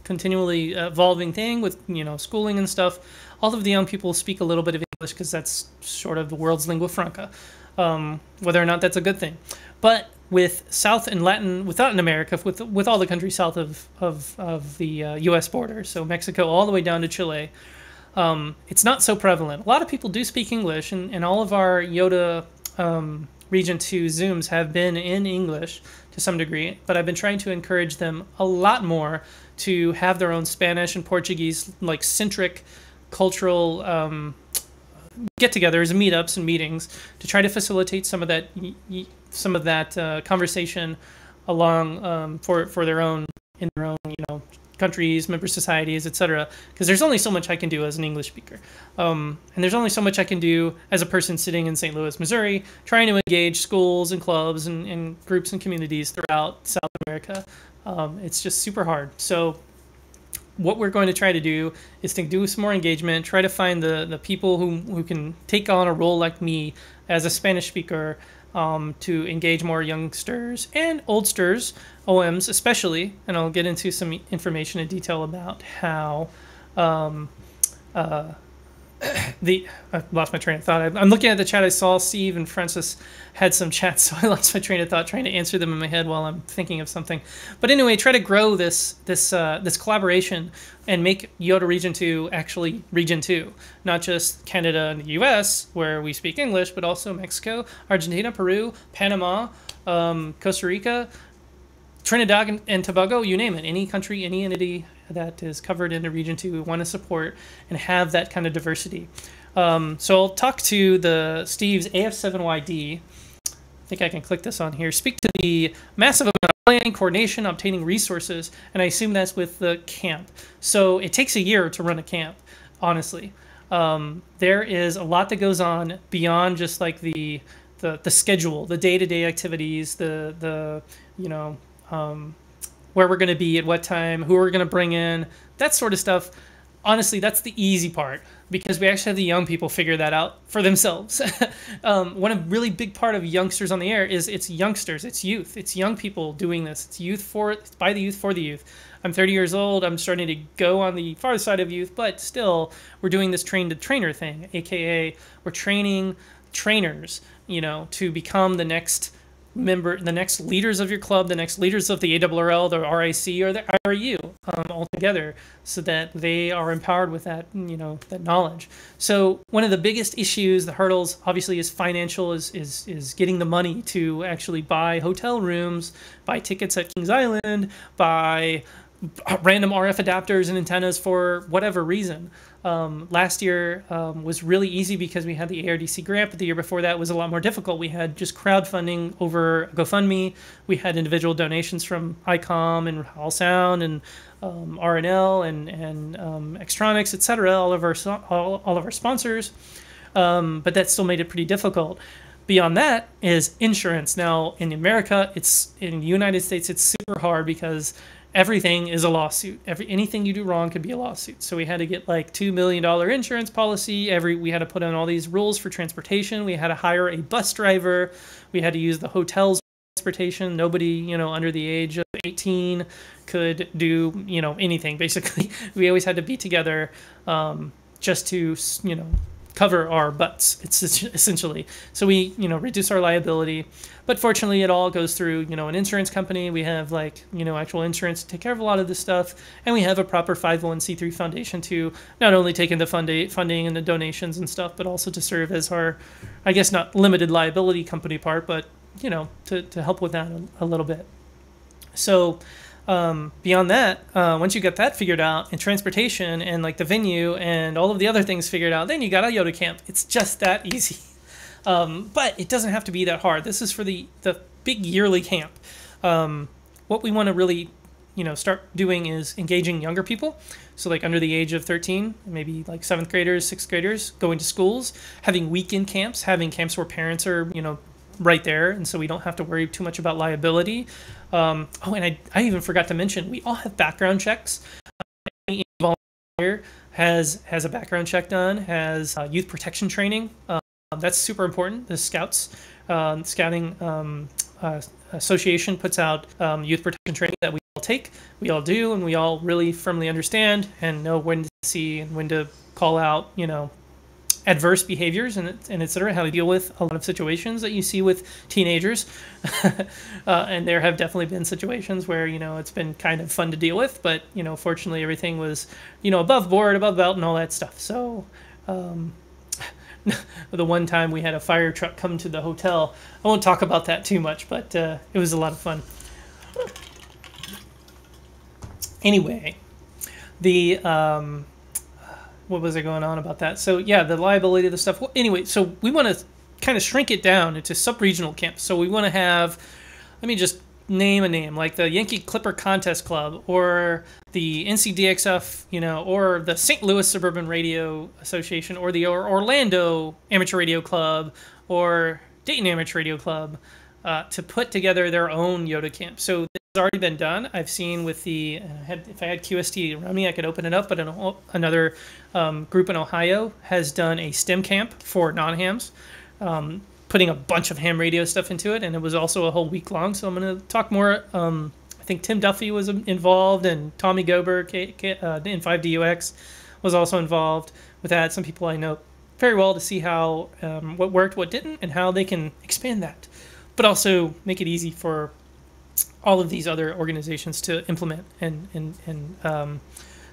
continually evolving thing with, schooling and stuff. All of the young people speak a little bit of English because that's sort of the world's lingua franca, whether or not that's a good thing. But with South and Latin America, with all the countries south of the U.S. border, so Mexico all the way down to Chile, it's not so prevalent. A lot of people do speak English, and all of our YOTA Region 2 Zooms have been in English to some degree, but I've been trying to encourage them a lot more to have their own Spanish and Portuguese, like, centric cultural get-togethers, meetups, and meetings to try to facilitate some of that conversation along for their own countries, member societies, etc. Because there's only so much I can do as an English speaker, and there's only so much I can do as a person sitting in St. Louis, Missouri, trying to engage schools and clubs and groups and communities throughout South America. It's just super hard. So what we're going to try to do is to do some more engagement, try to find the people who can take on a role like me as a Spanish speaker, to engage more youngsters and oldsters, OMs especially, and I'll get into some information and detail about how I lost my train of thought. I'm looking at the chat. I saw Steve and Francis had some chats, so I lost my train of thought trying to answer them in my head while I'm thinking of something. But anyway, try to grow this collaboration and make YOTA Region 2 actually Region 2, not just Canada and the U.S. where we speak English, but also Mexico, Argentina, Peru, Panama, Costa Rica, Trinidad and Tobago, you name it, any country, any entity that is covered in the region 2, we want to support and have that kind of diversity. So I'll talk to the Steve's AF7YD. I think I can click this on here. Speak to the massive amount of planning, coordination, obtaining resources, and I assume that's with the camp. So it takes a year to run a camp, honestly. There is a lot that goes on beyond just like the schedule, the day-to-day activities, the where we're going to be at what time, who we're going to bring in, that sort of stuff. Honestly, that's the easy part because we actually have the young people figure that out for themselves. One of really big part of youngsters on the air is it's youngsters, it's youth, it's young people doing this. It's it's by the youth for the youth. I'm 30 years old. I'm starting to go on the far side of youth, but still we're doing this train to trainer thing, aka we're training trainers, to become the next member, the next leaders of your club, the next leaders of the ARRL, the RIC, or the IARU all together, so that they are empowered with that, that knowledge. So one of the biggest issues, the hurdles, obviously, is financial, is getting the money to actually buy hotel rooms, buy tickets at Kings Island, buy random RF adapters and antennas for whatever reason. Last year was really easy because we had the ARDC grant, but the year before that was a lot more difficult. We had just crowdfunding over GoFundMe. We had individual donations from ICOM and All Sound and RNL and Extronics, etc. All of our sponsors, but that still made it pretty difficult. Beyond that is insurance. Now in America, in the United States, it's super hard because everything is a lawsuit. Anything you do wrong could be a lawsuit. So we had to get like $2 million insurance policy. We had to put in all these rules for transportation. We had to hire a bus driver. We had to use the hotel's transportation. Nobody, under the age of 18 could do, anything. Basically, we always had to be together just to, cover our butts. It's essentially. So we, reduce our liability. But fortunately, it all goes through, an insurance company. We have actual insurance to take care of a lot of this stuff. And we have a proper 501c3 foundation to not only take in the funding and the donations and stuff, but also to serve as our, I guess, not limited liability company part, but, to help with that a little bit. So beyond that, once you get that figured out, and transportation and like the venue and all of the other things figured out, then you got a YOTA camp. It's just that easy. But it doesn't have to be that hard. This is for the big yearly camp. What we want to really, start doing is engaging younger people. So like under the age of 13, maybe like 7th graders, 6th graders, going to schools, having weekend camps, having camps where parents are, right there, and so we don't have to worry too much about liability. And I even forgot to mention, we all have background checks. Any volunteer has a background check done, has youth protection training. That's super important. The Scouting Association puts out youth protection training that we all take, we all do, and we all really firmly understand and know when to see and when to call out, adverse behaviors and et cetera, how to deal with a lot of situations that you see with teenagers. And there have definitely been situations where, it's been kind of fun to deal with, but, fortunately everything was, above board, above belt and all that stuff. So, the one time we had a fire truck come to the hotel, I won't talk about that too much, but it was a lot of fun. Anyway, what was I going on about that? So yeah, the liability of the stuff. Well, anyway, so we want to kind of shrink it down into sub-regional camps. So we want to have, let me just name a name, like the Yankee Clipper Contest Club, or the NCDXF, or the St. Louis Suburban Radio Association, or the Orlando Amateur Radio Club, or Dayton Amateur Radio Club, to put together their own YOTA camp. So this has already been done. I've seen with if I had QST around me, I could open it up, but another group in Ohio has done a STEM camp for non-hams, putting a bunch of ham radio stuff into it, and it was also a whole week long. So I'm going to talk more. I think Tim Duffy was involved, and Tommy Gober in 5DUX was also involved with that. Some people I know very well to see how what worked, what didn't, and how they can expand that, but also make it easy for all of these other organizations to implement and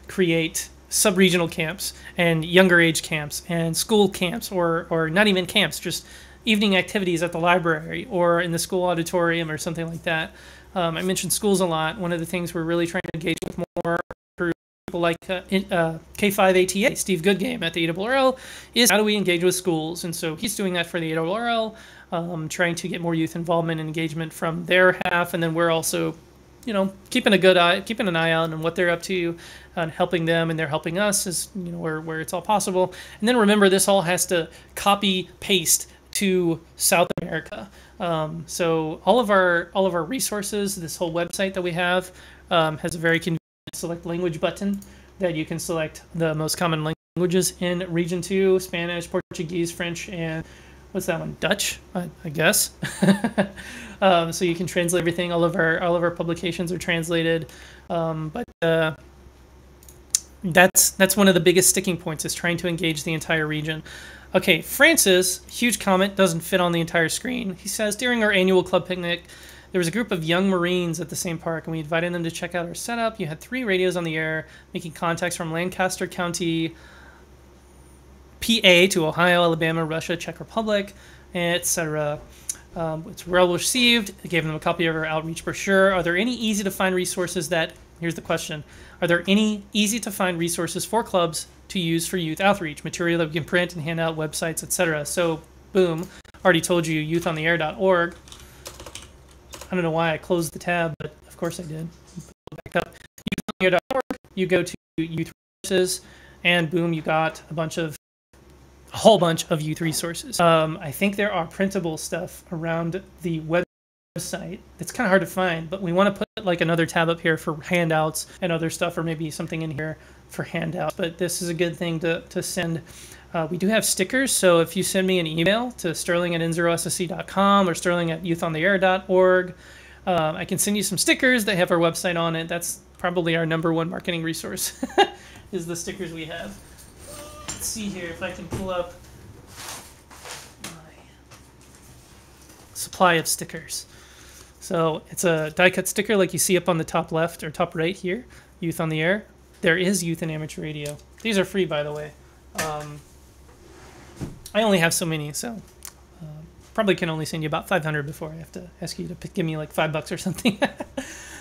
create sub-regional camps and younger age camps and school camps, or not even camps, just evening activities at the library or in the school auditorium or something like that. I mentioned schools a lot. One of the things we're really trying to engage with more through people like K5ATA, Steve Goodgame at the ARRL, is how do we engage with schools? And so he's doing that for the ARRL, trying to get more youth involvement and engagement from their half. And then we're also, keeping an eye out on what they're up to and helping them, and they're helping us as, where it's all possible. And then remember, this all has to copy paste to South America. So all of our resources, this whole website that we have, has a very convenient select language button that you can select the most common languages in Region 2, Spanish, Portuguese, French, and what's that one? Dutch, I guess. So you can translate everything. All of our publications are translated. But that's one of the biggest sticking points, is trying to engage the entire region. Okay, Francis, huge comment, doesn't fit on the entire screen. He says, during our annual club picnic, there was a group of young Marines at the same park, and we invited them to check out our setup. You had 3 radios on the air, making contacts from Lancaster County, PA, to Ohio, Alabama, Russia, Czech Republic, etc. It's well received. I gave them a copy of our outreach brochure. Are there any easy-to-find resources that... Here's the question. Are there any easy-to-find resources for clubs to use for youth outreach, material that we can print and hand out, websites, etc.? So, boom. Already told you, youthontheair.org. I don't know why I closed the tab, but of course I did. Back up. Youthontheair.org. You go to youth resources, and boom, you got a whole bunch of youth resources. I think there are printable stuff around the website. It's kind of hard to find, but we want to put like another tab up here for handouts and other stuff, or maybe something in here for handouts. But this is a good thing to send. We do have stickers, so if you send me an email to sterling@n0SSC.com or sterling@youthontheair.org, I can send you some stickers that have our website on it. That's probably our #1 marketing resource, is the stickers we have. Let's see here if I can pull up my supply of stickers. So it's a die-cut sticker like you see up on the top left or top right here, Youth on the Air. There is Youth and Amateur Radio. These are free, by the way. I only have so many, so probably can only send you about 500 before I have to ask you to give me like $5 or something.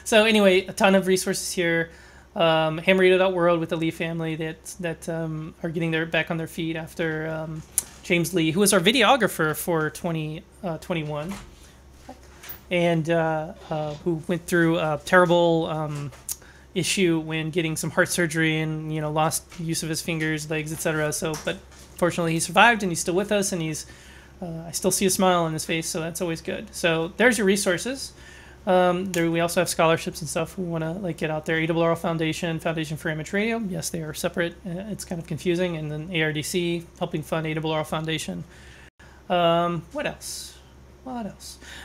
So anyway, a ton of resources here. Hammerito.world with the Lee family that are getting back on their feet after James Lee, who was our videographer for 2021, and who went through a terrible issue when getting some heart surgery and lost use of his fingers, legs, etc. So, but fortunately he survived and he's still with us, and I still see a smile on his face, so that's always good. So there's your resources. We also have scholarships and stuff we want to get out there. ARRL Foundation for Amateur Radio. Yes, they are separate. It's kind of confusing. And then ARDC, helping fund ARRL Foundation. What else?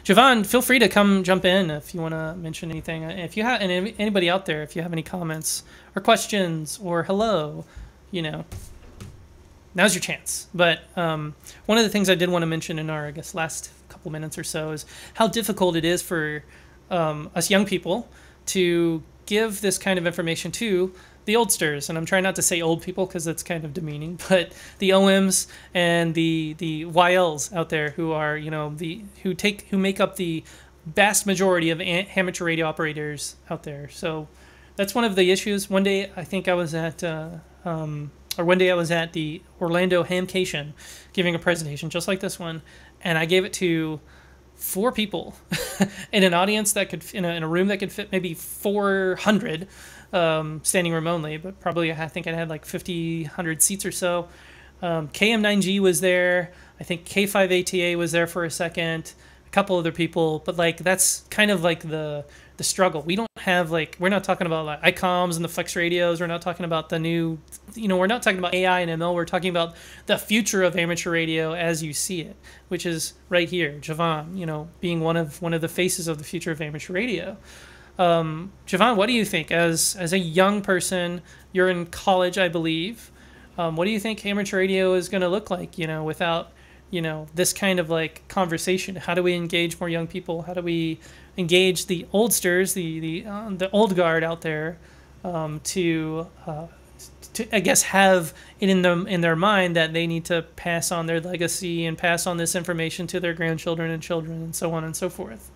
Javon, feel free to come jump in if you want to mention anything. If you have, and anybody out there, if you have any comments or questions or hello, now's your chance. But one of the things I did want to mention in our, last couple minutes or so is how difficult it is for us young people to give this kind of information to the oldsters. And I'm trying not to say old people because that's kind of demeaning, but the OMs and the YLs out there who are, who make up the vast majority of amateur radio operators out there. So that's one of the issues. One day I think I was at the Orlando Hamcation giving a presentation just like this one, and I gave it to 4 people in an audience that could, in a room that could fit maybe 400 standing room only, but probably I think I had like 100 seats or so. KM9G was there. I think K5ATA was there for a second. A couple other people, but that's kind of the struggle. We don't have we're not talking about ICOMs and the flex radios. We're not talking about the new, we're not talking about AI and ML. We're talking about the future of amateur radio as you see it, which is right here. Javon, being one of the faces of the future of amateur radio. Javon, what do you think as a young person? You're in college, I believe. What do you think amateur radio is going to look like, without, this kind of conversation? How do we engage more young people? How do we engage the oldsters, the old guard out there, to I guess have it in their mind that they need to pass on their legacy and pass on this information to their grandchildren and children and so on and so forth?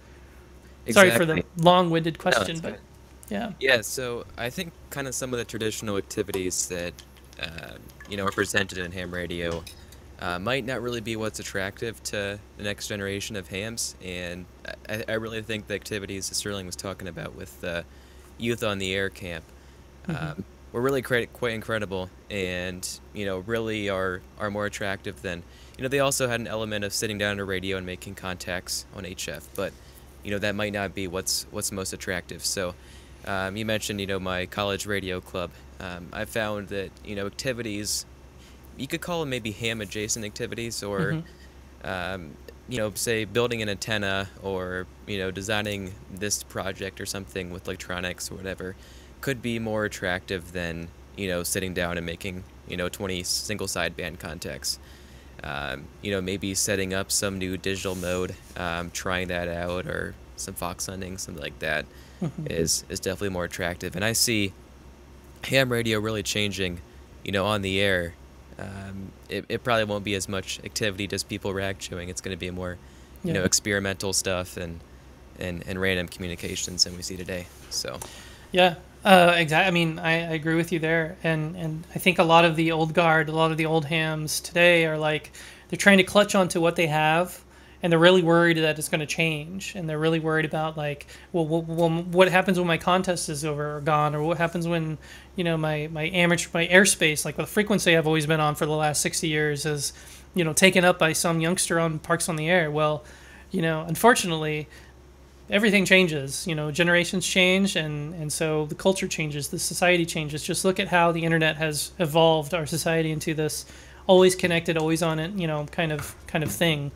Sorry for the long-winded question, but yeah. Yeah, so I think kind of some of the traditional activities that, are presented in ham radio might not really be what's attractive to the next generation of hams. And I really think the activities that Sterling was talking about with the Youth on the Air camp were really quite incredible, and, really are more attractive than, they also had an element of sitting down on a radio and making contacts on HF, but, that might not be what's most attractive. So you mentioned, my college radio club. I found that, activities, you could call them maybe ham-adjacent activities, or, say building an antenna, or, designing this project or something with electronics or whatever, could be more attractive than, sitting down and making, 20 single sideband contacts. Maybe setting up some new digital mode, trying that out, or some fox hunting, something like that, is definitely more attractive. And I see ham radio really changing, on the air. It probably won't be as much activity, just people rag chewing. It's going to be more, experimental stuff and random communications than we see today. So, yeah, exactly. I mean, I agree with you there, and I think a lot of the old guard, a lot of the old hams today are like, they're trying to clutch onto what they have, and they're really worried that it's going to change, and they're really worried about like, well, what happens when my contest is over or gone, or what happens when, my airspace, like the frequency I've always been on for the last 60 years, is, taken up by some youngster on Parks on the Air. Well, unfortunately, everything changes. Generations change, and so the culture changes, the society changes. Just look at how the internet has evolved our society into this always connected, always on it, kind of thing.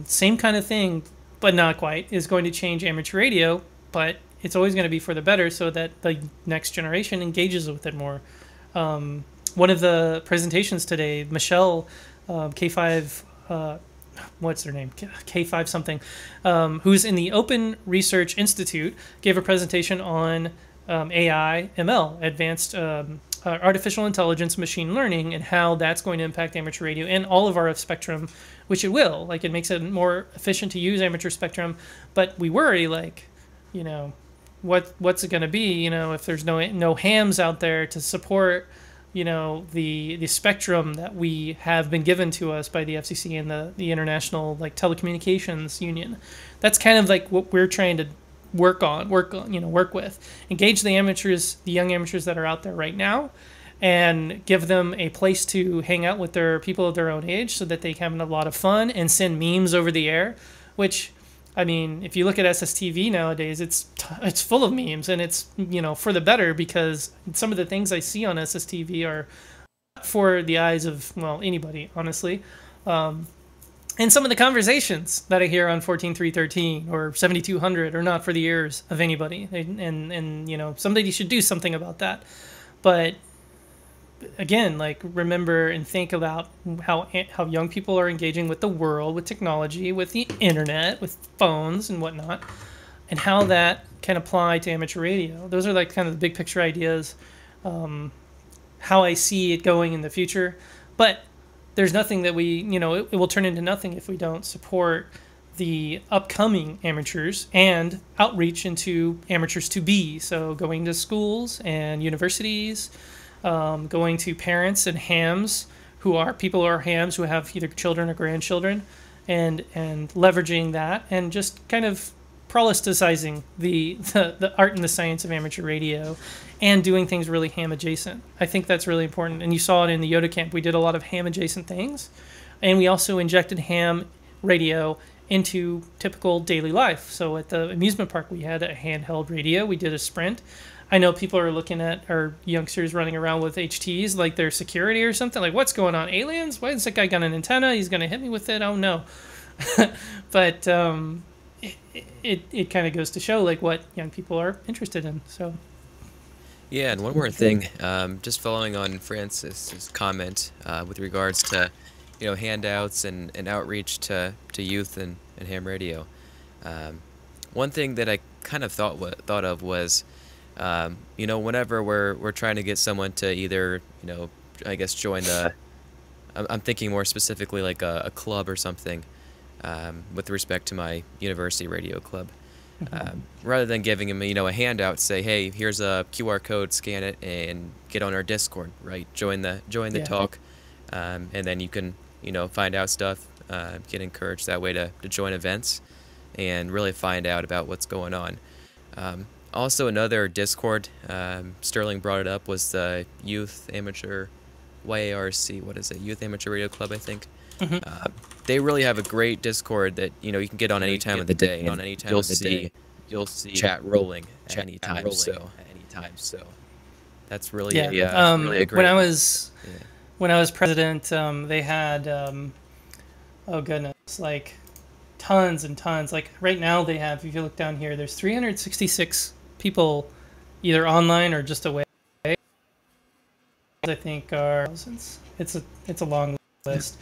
Same kind of thing, but not quite, is going to change amateur radio, but it's always going to be for the better, so that the next generation engages with it more. One of the presentations today, Michelle, K5, what's her name? K5 something, who's in the Open Research Institute, gave a presentation on AI, ML, advanced artificial intelligence, machine learning, and how that's going to impact amateur radio and all of RF spectrum, which it will. Like, it makes it more efficient to use amateur spectrum, but we worry, like, what's it going to be, if there's no hams out there to support, the spectrum that we have been given to us by the FCC and the International Telecommunications Union. That's kind of like what we're trying to work with. Engage the amateurs, the young amateurs that are out there right now, and give them a place to hang out with their people of their own age, so that they can have a lot of fun and send memes over the air, which, I mean, if you look at SSTV nowadays, it's full of memes, and it's, for the better, because some of the things I see on SSTV are for the eyes of, well, anybody, honestly. And some of the conversations that I hear on 14313 or 7200 are not for the ears of anybody. And somebody should do something about that. But again, remember and think about how young people are engaging with the world, with technology, with the internet, with phones and whatnot, and how that can apply to amateur radio. Those are kind of the big picture ideas, how I see it going in the future. But there's nothing that we, it will turn into nothing if we don't support the upcoming amateurs and outreach into amateurs to be. So going to schools and universities, going to parents and hams who are hams who have either children or grandchildren, and leveraging that, and just kind of prolesticizing the art and the science of amateur radio, and doing things really ham adjacent. I think that's really important. And you saw it in the YOTA camp. We did a lot of ham adjacent things, and we also injected ham radio into typical daily life. So at the amusement park, we had a handheld radio. We did a Sprint. I know people are looking at our youngsters running around with HTs like they're security or something. Like, what's going on? Aliens? Why is that guy got an antenna? He's going to hit me with it? Oh, no. But it kind of goes to show what young people are interested in. So. Yeah, and one more thing, just following on Francis's comment with regards to, handouts and outreach to youth and ham radio. One thing that I kind of thought of was, whenever we're trying to get someone to either, I guess join I'm thinking more specifically like a club or something, with respect to my university radio club. rather than giving them, a handout, say, hey, here's a QR code, scan it, and get on our Discord, right? Join the talk, and then you can, find out stuff, get encouraged that way to join events, and really find out about what's going on. Also, another Discord, Sterling brought it up, was the Youth Amateur, YARC, what is it? Youth Amateur Radio Club, I think. They really have a great Discord that you can get on any time of the day. You'll see chat rolling at any time. So that's really really a great. When I was president, they had oh goodness, like tons and tons. Like right now they have, if you look down here, there's 366 people either online or just away. I think are thousands. It's a long list.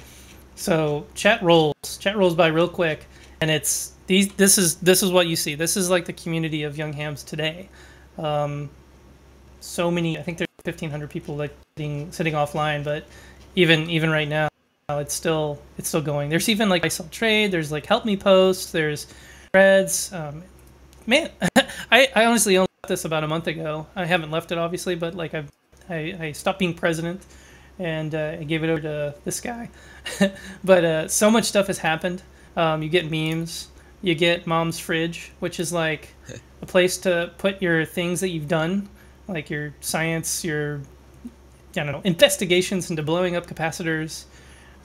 So chat rolls by real quick, and it's this is what you see. This is like the community of young hams today. So many, I think there's 1,500 people like sitting offline, but even right now it's still going. There's even like I sell trade. There's like help me posts. There's threads. Man, I honestly only left this about a month ago. I haven't left it obviously, but like I stopped being president, and I gave it over to this guy. But so much stuff has happened. You get memes. You get Mom's Fridge, which is like a place to put your things that you've done, like your science, your investigations into blowing up capacitors,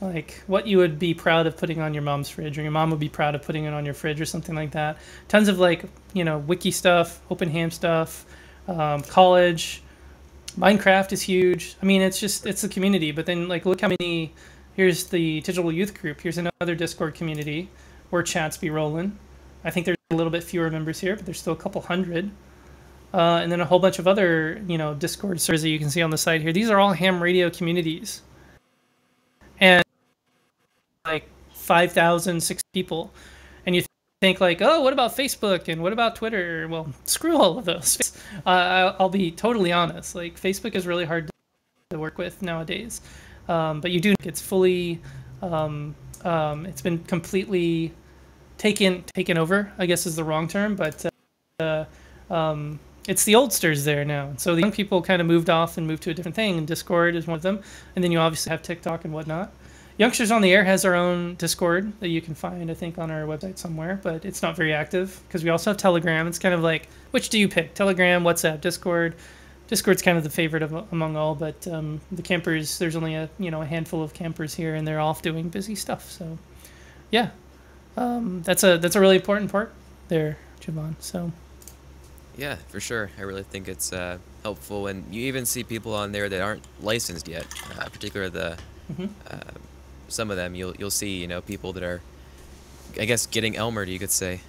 like what you would be proud of putting on your mom's fridge, or your mom would be proud of putting it on your fridge, or something like that. Tons of like wiki stuff, open ham stuff, college. Minecraft is huge. I mean, it's a community, but then like look how many. Here's the digital youth group. Here's another Discord community where chats be rolling. I think there's a little bit fewer members here, but there's still a couple hundred. And then a whole bunch of other Discord servers that you can see on the side here. These are all ham radio communities, and like 5,000, 6 people, and you think like, oh, what about Facebook and what about Twitter? Well, screw all of those. I'll be totally honest. Like Facebook is really hard to work with nowadays. But you do. It's fully. It's been completely taken over, I guess is the wrong term, but it's the oldsters there now. So the young people kind of moved off and moved to a different thing, and Discord is one of them. And then you obviously have TikTok and whatnot. Youngsters on the Air has our own Discord that you can find, I think, on our website somewhere, but it's not very active because we also have Telegram. It's kind of like, which do you pick? Telegram, WhatsApp, Discord? Discord's kind of the favorite among all, but the campers, there's only a handful of campers here, and they're off doing busy stuff. So, yeah, that's a really important part there, Javon. So, yeah, for sure. I really think it's helpful, and you even see people on there that aren't licensed yet. Particularly some of them, you'll see people that are, I guess, getting Elmered, you could say,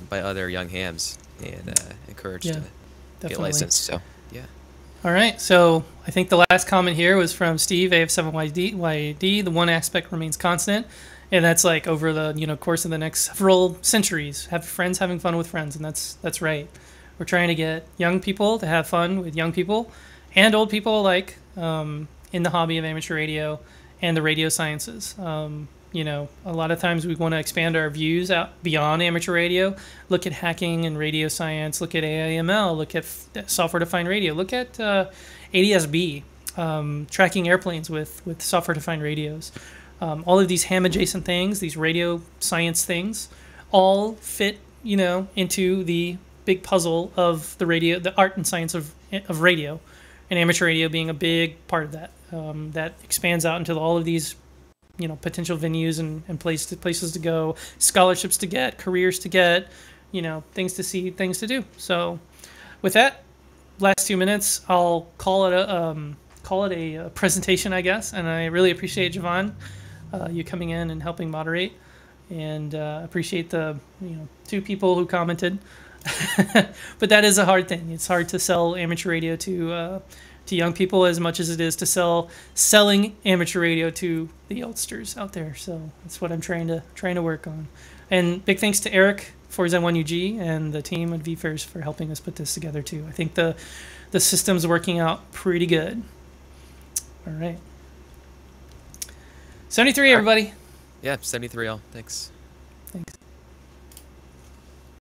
by other young hams, and encouraged to get licensed. So, yeah. All right, so I think the last comment here was from Steve, AF7YD. The one aspect remains constant, and that's like over the course of the next several centuries, have friends having fun with friends, and that's right. We're trying to get young people to have fun with young people, and old people alike, in the hobby of amateur radio and the radio sciences. A lot of times we want to expand our views out beyond amateur radio, look at hacking and radio science, look at AIML, look at software-defined radio, look at ADSB, tracking airplanes with software-defined radios. All of these ham-adjacent things, these radio science things, all fit, into the big puzzle of the radio, the art and science of radio, and amateur radio being a big part of that. That expands out into all of these potential venues and places to go, scholarships to get, careers to get, things to see, things to do. So with that, last 2 minutes, I'll call it a presentation, I guess. And I really appreciate, Javon, you coming in and helping moderate, and appreciate the 2 people who commented. But that is a hard thing. It's hard to sell amateur radio to young people as much as it is to selling amateur radio to the oldsters out there. So that's what I'm trying to work on. And big thanks to Eric for Z1UG and the team at VFairs for helping us put this together too. I think the system's working out pretty good. All right. 73, everybody. Yeah, 73 all. Thanks.